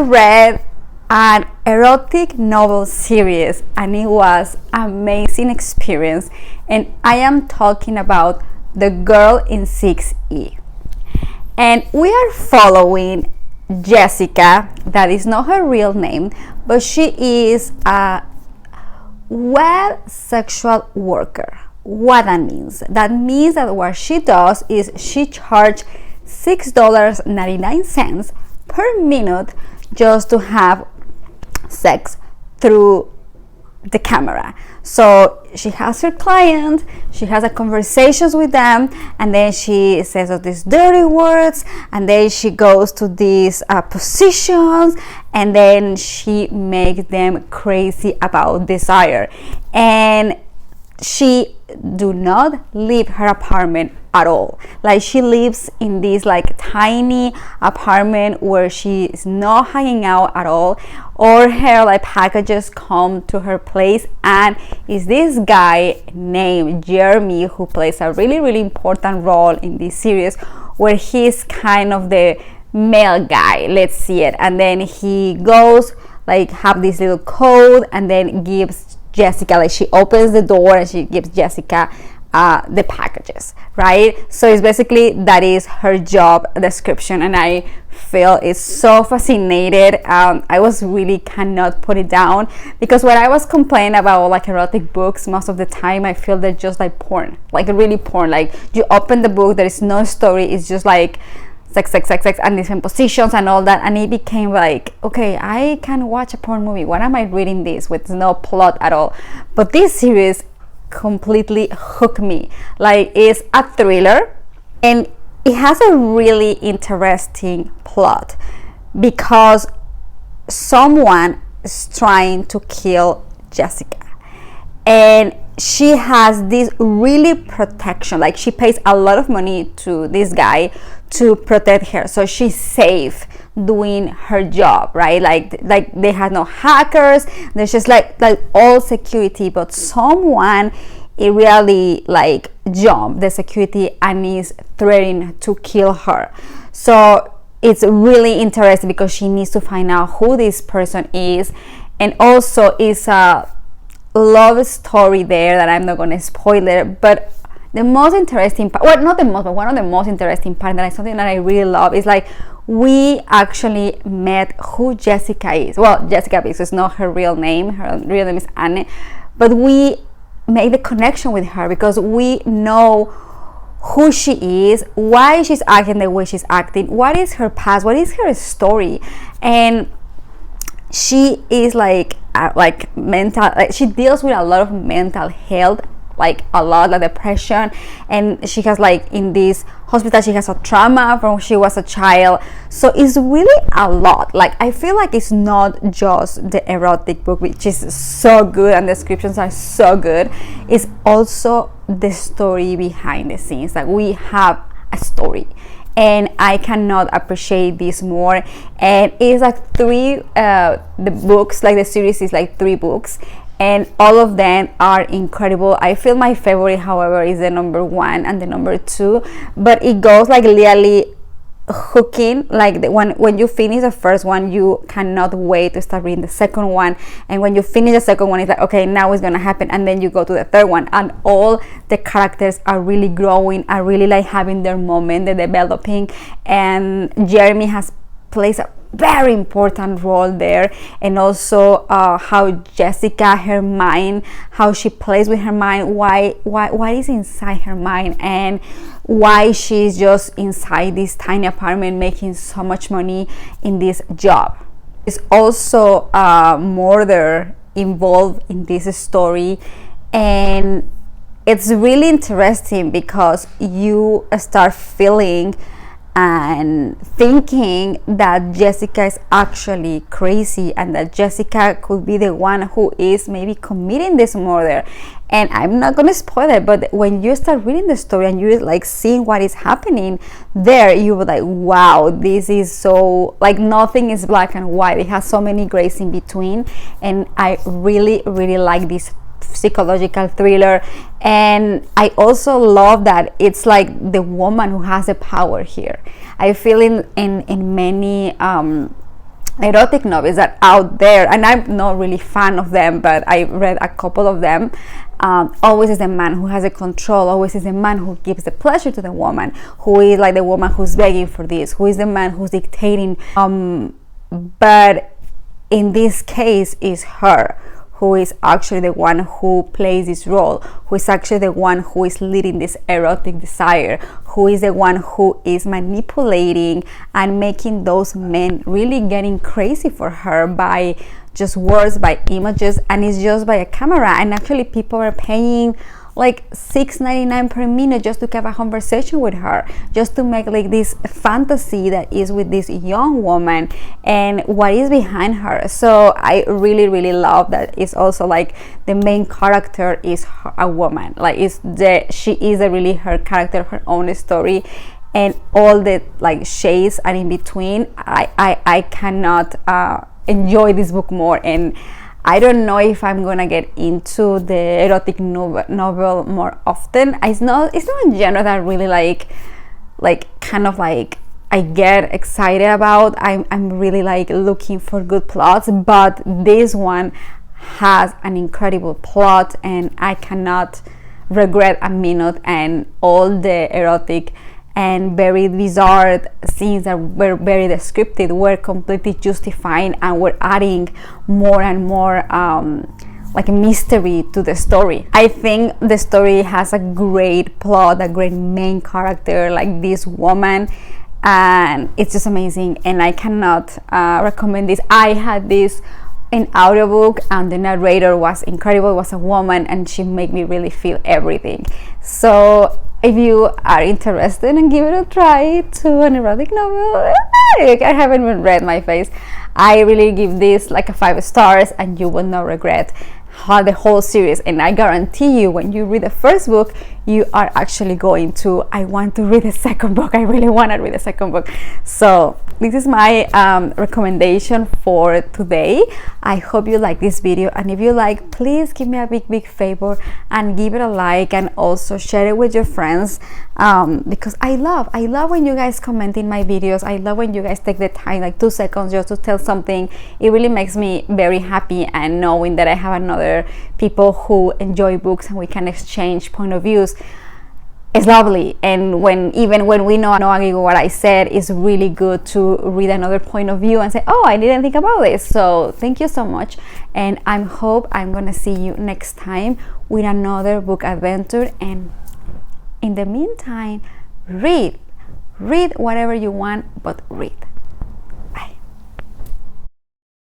read an erotic novel series and it was amazing experience, and I am talking about The Girl in 6E. And we are following Jessica. That is not her real name, but she is a web sexual worker. What that means? That means that what she does is she charges $6.99 per minute just to have sex through the camera. So she has her client, she has a conversations with them, and then she says all these dirty words, and then she goes to these positions, and then she makes them crazy about desire. And she do not leave her apartment at all. Like, she lives in this like tiny apartment where she is not hanging out at all, or her like packages come to her place, and is this guy named Jeremy who plays a really important role in this series, where he's kind of the male guy, let's see it, and then he goes like have this little code and then gives Jessica, like she opens the door and she gives Jessica the packages, right? So it's basically that is her job description, and I feel it's so fascinated. I was really cannot put it down, because when I was complaining about like erotic books, most of the time I feel they're just like porn, like really porn. Like, you open the book, there is no story, it's just like sex and different positions and all that, and it became like, okay, I can watch a porn movie, what am I reading this with no plot at all? But this series completely hooked me. Like, it's a thriller, and it has a really interesting plot, because someone is trying to kill Jessica, and she has this really protection, like she pays a lot of money to this guy to protect her, so she's safe doing her job, right? Like they had no hackers, there's just like all security, but someone it really like jumped the security and is threatening to kill her. So it's really interesting because she needs to find out who this person is, and also it's a love story there that I'm not going to spoil it, but the most interesting part, well, not the most, but one of the most interesting part, that is something that I really love, is like we actually met who Jessica is. Well, Jessica, because it's not her real name, her real name is Anne, but we made the connection with her because we know who she is, why she's acting the way she's acting, what is her past, what is her story. And she is like mental, like she deals with a lot of mental health, like a lot, like depression, and she has like in this hospital she has a trauma from when she was a child. So it's really a lot. Like, I feel like it's not just the erotic book, which is so good and the descriptions are so good, it's also the story behind the scenes. Like, we have a story, and I cannot appreciate this more. And it's like the books, like the series is like 3 books, and all of them are incredible. I feel my favorite, however, is the number 1 and the number 2, but it goes like literally hooking. Like when you finish the first one, you cannot wait to start reading the second one, and when you finish the second one, it's like, okay, now it's gonna happen, and then you go to the third one, and all the characters are really growing, are really like having their moment, they're developing, and Jeremy plays a very important role there. And also how Jessica, her mind, how she plays with her mind, why is inside her mind, and why she's just inside this tiny apartment making so much money in this job. There's also murder involved in this story, and it's really interesting because you start feeling and thinking that Jessica is actually crazy, and that Jessica could be the one who is maybe committing this murder. And I'm not gonna spoil it, but when you start reading the story and you're like seeing what is happening there, you were like, wow, this is so, like, nothing is black and white, it has so many grays in between. And I really like this psychological thriller. And I also love that it's like the woman who has the power here. I feel in many erotic novels that are out there, and I'm not really fan of them, but I read a couple of them. Always is the man who has the control, always is the man who gives the pleasure to the woman, who is like the woman who's begging for this, who is the man who's dictating, but in this case is her who is actually the one who plays this role, who is actually the one who is leading this erotic desire, who is the one who is manipulating and making those men really getting crazy for her by just words, by images, and it's just by a camera. And actually people are paying like $6.99 per minute just to have a conversation with her, just to make like this fantasy that is with this young woman and what is behind her. So I really love that it's also like the main character is a woman, like she is really her character, her own story, and all the like shades and in between. I cannot enjoy this book more, and I don't know if I'm gonna get into the erotic novel more often. It's not a genre that really like kind of like I get excited about. I'm really like looking for good plots, but this one has an incredible plot and I cannot regret a minute, and all the erotic and very bizarre scenes that were very descriptive were completely justifying and were adding more and more like a mystery to the story. I think the story has a great plot, a great main character like this woman, and it's just amazing, and I cannot recommend this. I had this in audiobook and the narrator was incredible. It was a woman and she made me really feel everything. So if you are interested in giving it a try to an erotic novel, I haven't even read my face. I really give this like a 5 stars, and you will not regret the whole series. And I guarantee you, when you read the first book, you are actually going to, I want to read the second book. I really want to read the second book. So this is my recommendation for today. I hope you like this video, and if you like, please give me a big favor and give it a like, and also share it with your friends, because I love when you guys comment in my videos. I love when you guys take the time, like 2 seconds, just to tell something. It really makes me very happy, and knowing that I have another people who enjoy books and we can exchange point of views is lovely. And even when we know what I said, is really good to read another point of view and say, oh, I didn't think about this. So thank you so much, and I hope I'm gonna see you next time with another book adventure. And in the meantime, read whatever you want, but read.